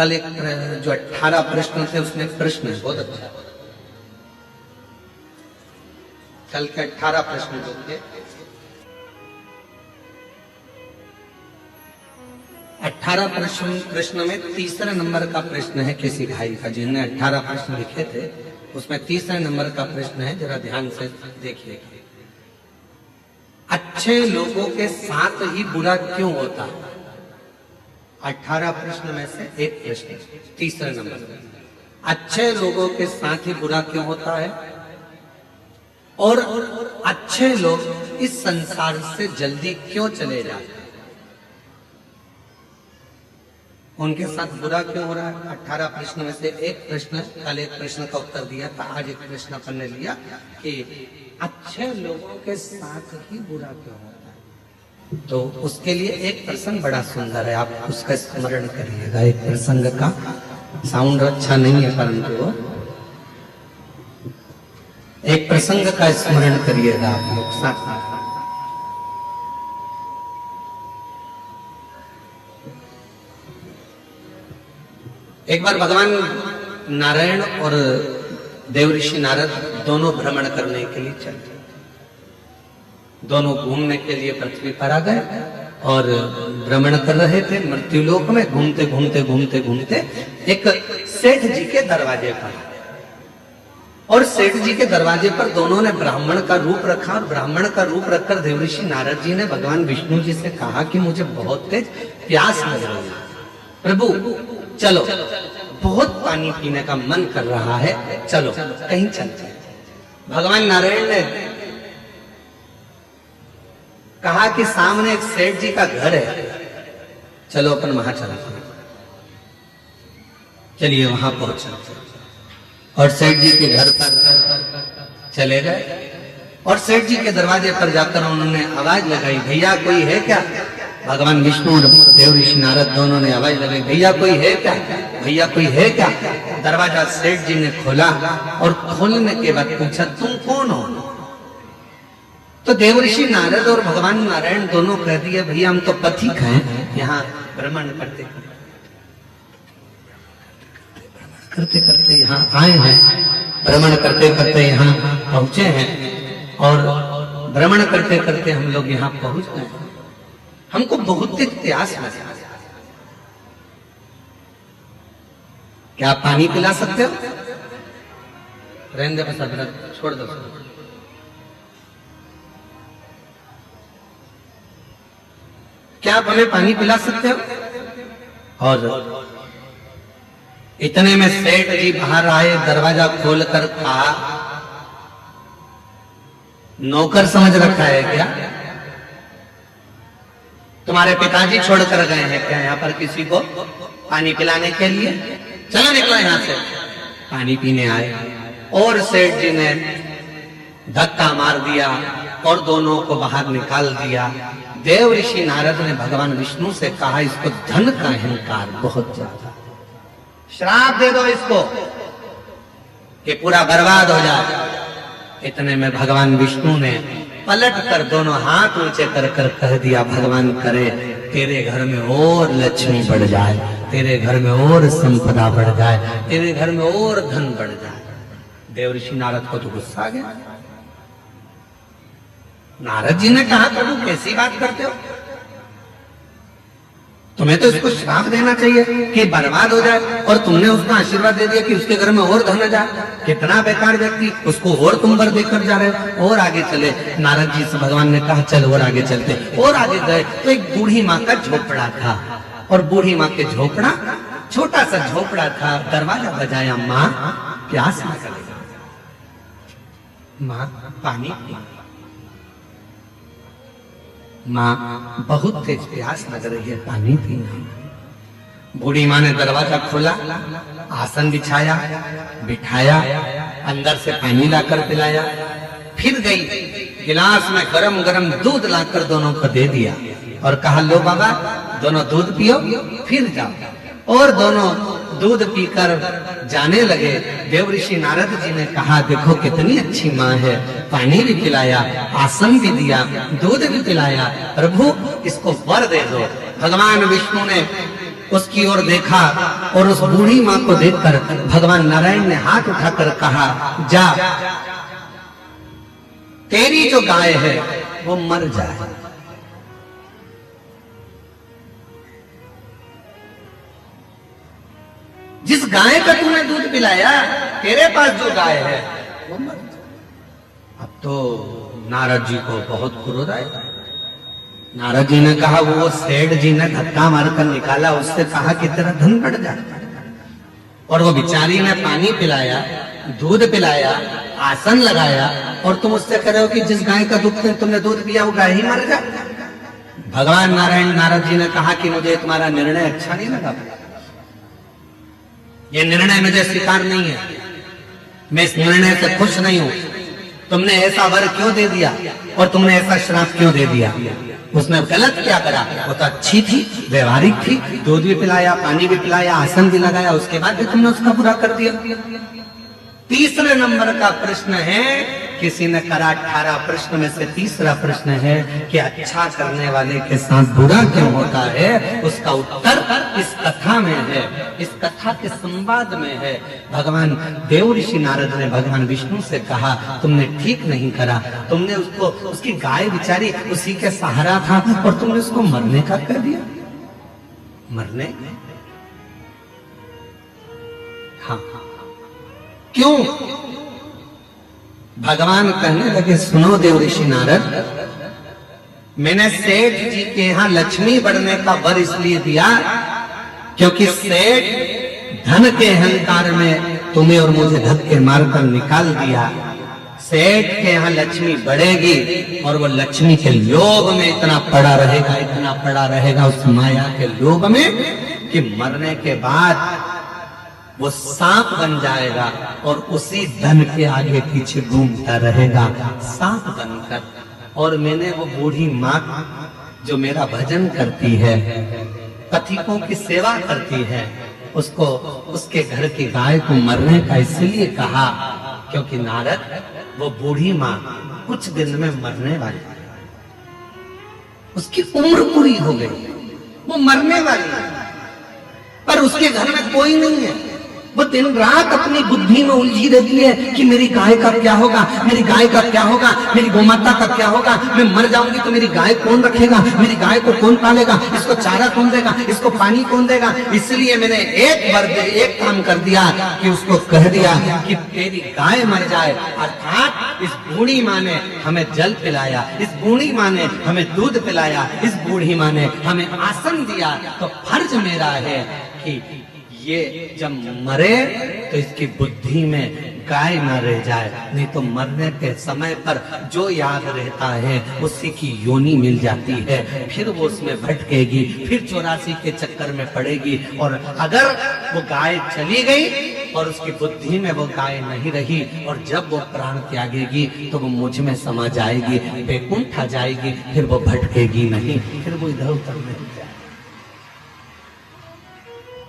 कल एक जो 18 प्रश्न थे उसमें प्रश्न है बहुत अच्छा। कल के 18 प्रश्न जो थे 18 प्रश्न में तीसरे नंबर का प्रश्न है किसी भाई का, जिन्होंने 18 प्रश्न लिखे थे उसमें तीसरे नंबर का प्रश्न है, जरा ध्यान से देखिए। अच्छे लोगों के साथ ही बुरा क्यों होता है? 18 प्रश्न में से एक प्रश्न तीसरे नंबर पर, अच्छे लोगों के साथ ही बुरा क्यों होता है और अच्छे लोग इस संसार से जल्दी क्यों चले जाते हैं? उनके साथ बुरा क्यों हो रहा है? 18 प्रश्न में से एक प्रश्न, कल एक प्रश्न का उत्तर दिया था, आज एक प्रश्न अपन ने लिया कि अच्छे लोगों के साथ ही बुरा क्यों होता है। तो उसके लिए एक प्रसंग बड़ा सुंदर है, आप उसका स्मरण करिएगा। एक प्रसंग का साउंड अच्छा नहीं है परंतु वो एक प्रसंग का स्मरण करिएगा आप लोग साथ साथ। एक बार भगवान नारायण और देवऋषि नारद दोनों भ्रमण करने के लिए चले, दोनों घूमने के लिए पृथ्वी पर आ गए और भ्रमण कर रहे थे मृत्युलोक में। घूमते घूमते घूमते घूमते एक सेठ जी के दरवाजे पर, और सेठ जी के दरवाजे पर दोनों ने ब्राह्मण का रूप रखा, और ब्राह्मण का रूप रखकर देवऋषि नारद जी ने भगवान विष्णु जी से कहा कि मुझे बहुत तेज प्यास लग रही है, प्रभु चलो, बहुत पानी पीने का मन कर रहा है, चलो कहीं चलते हैं। भगवान नारायण ने कहा कि सामने एक सेठ जी का घर है, चलो अपन वहां चलते हैं। चलिए वहां पहुंचे और सेठ जी के घर पर चले गए, और सेठ जी के दरवाजे पर जाकर उन्होंने आवाज लगाई, भैया कोई है क्या? भगवान विष्णु और देवऋषि नारद दोनों ने आवाज लगाई, भैया कोई है क्या, भैया कोई है क्या? दरवाजा सेठ जी ने खोला और खोलने के बाद पूछा, तुम कौन हो? तो देवऋषि नारद और भगवान नारायण दोनों कह दिए, भैया हम तो पथिक हैं, यहाँ भ्रमण करते करते यहाँ आए हैं, भ्रमण करते करते यहाँ पहुंचे हैं, और भ्रमण करते करते हम लोग यहाँ पहुंच गए, हमको बहुत प्यास लगा, क्या आप पानी पिला सकते हो? रहने दे बस, छोड़ दो। क्या आप हमें पानी पिला सकते हो? और इतने में सेठ जी बाहर आए, दरवाजा खोलकर कहा, नौकर समझ रखा है क्या? तुम्हारे पिताजी छोड़कर गए हैं क्या यहाँ पर किसी को पानी पिलाने के लिए? चलो निकलो यहाँ से। पानी पीने आए और सेठ जी ने धक्का मार दिया और दोनों को बाहर निकाल दिया। देवऋषि नारद ने भगवान विष्णु से कहा, इसको धन का अहंकार बहुत ज्यादा, श्राप दे दो इसको कि पूरा बर्बाद हो जाए। इतने में भगवान विष्णु ने पलट कर दोनों हाथ ऊंचे कर कर कह दिया, भगवान करे तेरे घर में और लक्ष्मी बढ़ जाए, तेरे घर में और संपदा बढ़ जाए, तेरे घर में और धन बढ़ जाए। देवऋषि नारद को तो गुस्सा आ गया। नारद जी ने कहा, प्रभु कैसी बात करते हो, तुम्हें तो इसको श्राप देना चाहिए कि बर्बाद हो जाए, और तुमने उसका आशीर्वाद दे दिया कि उसके घर में और धन आ जाए। कितना बेकार व्यक्ति, उसको और तुम वर देकर जा रहे हो। और आगे चले, नारद जी से भगवान ने कहा चल और आगे चलते। और आगे गए तो एक बूढ़ी माँ का झोपड़ा था, और बूढ़ी माँ के झोपड़ा, छोटा सा झोपड़ा था। दरवाजा बजाया, माँ प्यास लग गई, माँ पानी पी, माँ बहुत तेज प्यास लग रही है, पानी पीना। बूढ़ी माँ ने दरवाजा खोला, आसन बिछाया, बिठाया, अंदर से पानी लाकर पिलाया, फिर गई गिलास में गरम गरम दूध लाकर दोनों को दे दिया और कहा, लो बाबा दोनों दूध पियो, फिर जाओ। और दोनों दूध पीकर जाने लगे। देवऋषि नारद जी ने कहा, देखो कितनी अच्छी माँ है, पानी भी पिलाया, आसन भी दिया, दूध भी पिलाया, प्रभु इसको वर दे दो। भगवान विष्णु ने उसकी ओर देखा और उस बूढ़ी मां को देखकर भगवान नारायण ने हाथ उठाकर कहा, जा, तेरी जो गाय है वो मर जाए। जिस गाय का तूने दूध पिलाया, तेरे पास जो गाय है वो मर जाए। अब तो नारद जी को बहुत क्रोध आया। नारद जी ने कहा, वो सेठ जी ने धक्का मारकर निकाला, उससे कहा कि तेरा धन बढ़ जाए। और वो बिचारी ने पानी पिलाया, दूध पिलाया, आसन लगाया, और तुम उससे कह रहे हो कि जिस गाय का दूध तुमने दूध पिया वो गाय ही मर जाए। भगवान नारायण नारद जी ने कहा कि मुझे तुम्हारा निर्णय अच्छा नहीं लगा, ये निर्णय मुझे स्वीकार नहीं है, मैं इस निर्णय से खुश नहीं हूं। तुमने ऐसा वर क्यों दे दिया और तुमने ऐसा श्राप क्यों दे दिया? उसने गलत क्या करा? वो तो अच्छी थी, व्यवहारिक थी, दूध भी पिलाया, पानी भी पिलाया, आसन भी लगाया, उसके बाद भी तुमने उसका बुरा कर दिया। तीसरे नंबर का प्रश्न है, किसी ने करा 18 प्रश्न में से तीसरा प्रश्न है कि अच्छा करने वाले के साथ बुरा क्यों होता है? उसका उत्तर इस कथा में है, इस कथा के संवाद में है। भगवान देव ऋषि नारद ने भगवान विष्णु से कहा, तुमने ठीक नहीं करा, तुमने उसको, उसकी गाय बिचारी उसी के सहारा था और तुमने उसको मरने का कह दिया। मरने? हाँ, क्यों? भगवान कहने लगे, सुनो देव ऋषि नारद, मैंने सेठ जी के यहां लक्ष्मी बढ़ने का वर इसलिए दिया क्योंकि सेठ धन के अहंकार में तुम्हें और मुझे धक्के मारकर निकाल दिया। सेठ के यहाँ लक्ष्मी बढ़ेगी और वो लक्ष्मी के लोभ में इतना पड़ा रहेगा, इतना पड़ा रहेगा उस माया के लोभ में कि मरने के बाद वो सांप बन जाएगा और उसी धन के आगे पीछे घूमता रहेगा सांप बनकर। और मैंने वो बूढ़ी माँ जो मेरा भजन करती है, पथिकों की सेवा करती है, उसको, उसके घर की गाय को मरने का इसलिए कहा क्योंकि नारद, वो बूढ़ी माँ कुछ दिन में मरने वाली है, उसकी उम्र पूरी हो गई, वो मरने वाली है, पर उसके घर में कोई नहीं है। वो दिन रात अपनी बुद्धि में उलझी रहती है कि मेरी गाय का क्या होगा, मेरी गाय का क्या होगा, मेरी गोमाता का क्या होगा, मैं मर जाऊंगी तो मेरी गाय कौन रखेगा, मेरी गाय को कौन पालेगा, इसको चारा कौन देगा, इसको पानी कौन देगा। इसलिए मैंने एक काम कर दिया कि उसको कह दिया कि तेरी गाय मर जाए। अर्थात इस बूढ़ी माँ ने हमें जल पिलाया, इस बूढ़ी माँ ने हमें दूध पिलाया, इस बूढ़ी माँ ने हमें आसन दिया, तो फर्ज मेरा है कि ये जब मरे तो इसकी बुद्धि में गाय न रह जाए, नहीं तो मरने के समय पर जो याद रहता है उसी की योनि मिल जाती है, फिर वो उसमें भटकेगी, फिर 84 के चक्कर में पड़ेगी। और अगर वो गाय चली गई और उसकी बुद्धि में वो गाय नहीं रही और जब वो प्राण त्यागेगी तो वो मुझ में समा जाएगी, बैकुंठ आ जाएगी, फिर वो भटकेगी नहीं, फिर वो इधर उधर नहीं जाएगी।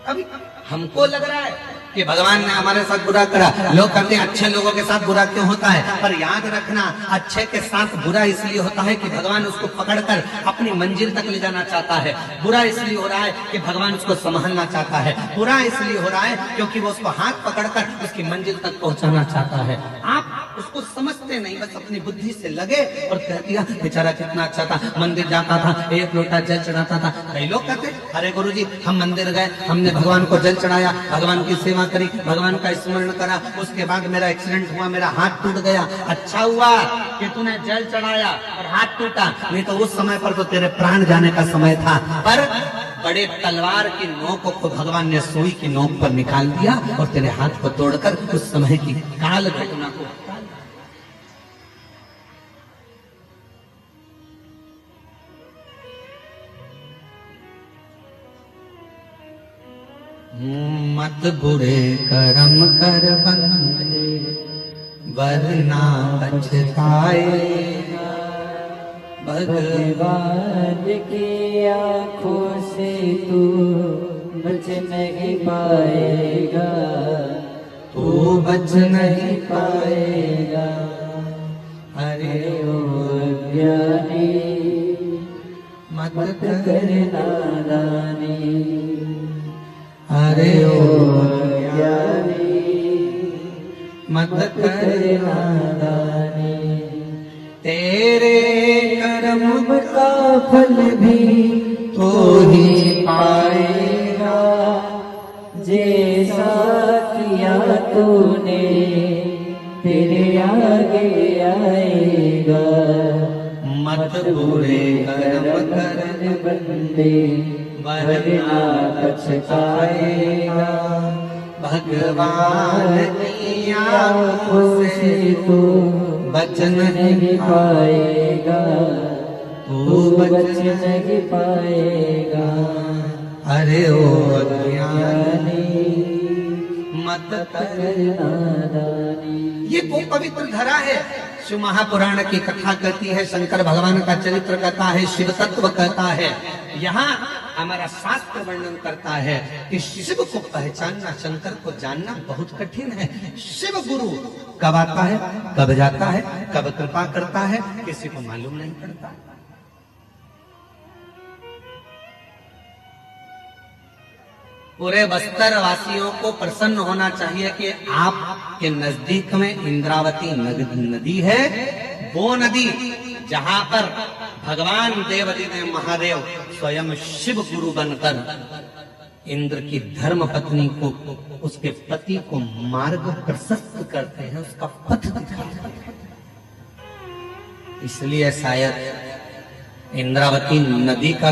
अभी हमको लग रहा है कि भगवान ने हमारे साथ बुरा करा, लोग कहते हैं अच्छे लोगों के साथ बुरा क्यों होता है, पर याद रखना अच्छे के साथ बुरा इसलिए होता है कि भगवान उसको पकड़कर अपनी मंजिल तक ले जाना चाहता है। बुरा इसलिए हो रहा है कि भगवान उसको संभालना चाहता है। बुरा इसलिए हो रहा है क्योंकि वो उसको हाथ पकड़कर उसकी मंजिल तक पहुंचाना चाहता है। आप उसको समझते नहीं, बस अपनी बुद्धि से लगे और कह दिया बेचारा कितना अच्छा था, मंदिर जाता था, एक लोटा जल चढ़ाता था। कई लोग कहते अरे गुरुजी हम मंदिर गए, हमने भगवान को जल चढ़ाया, भगवान की सेवा करी, भगवान का स्मरण करा, उसके बाद मेरा एक्सीडेंट हुआ, मेरा हाथ टूट गया। अच्छा हुआ कि तूने जल चढ़ाया और हाथ टूटा, नहीं तो उस समय पर तो तेरे प्राण जाने का समय था। पर बड़े तलवार की नोक को भगवान ने सुई की नोक पर निकाल दिया और तेरे हाथ को तोड़कर उस समय की काल घटना को मत बुरे कर्म कर बंदे वरना पछताएगा, भगवान की आंखों से तू बच नहीं पाएगा, तू बच नहीं पाएगा। अरे ओ अज्ञानी मत कर नादानी, अरे ओ ज्ञानी मत कर नादानी तेरे कर्म कर्म का फल भी तो ही पाएगा जैसा किया तूने तेरे आगे आएगा मत बुरे कर्म कर बंदे वरना पछताएगा भगवान की आँखों से तू बच नहीं पाएगा तू बच बच नहीं पाएगा अरे ओ अज्ञानी मत कर नादानी। ये वो पवित्र धरा है। शिव महापुराण की कथा कहती है, शंकर भगवान का चरित्र कहता है, शिव तत्व कहता है। यहाँ हमारा शास्त्र वर्णन करता है कि शिव को पहचानना, शंकर को जानना बहुत कठिन है। शिव गुरु कब आता है, कब जाता है, कब कृपा करता है, किसी को मालूम नहीं पड़ता। पूरे बस्तर वासियों को प्रसन्न होना चाहिए कि आपके नजदीक में इंद्रावती नदी है। वो नदी जहां पर भगवान देवादिदेव महादेव स्वयं शिव गुरु बनकर इंद्र की धर्म पत्नी को, उसके पति को मार्ग प्रशस्त करते हैं, उसका पथ दिखाते हैं। इसलिए शायद इंद्रावती नदी का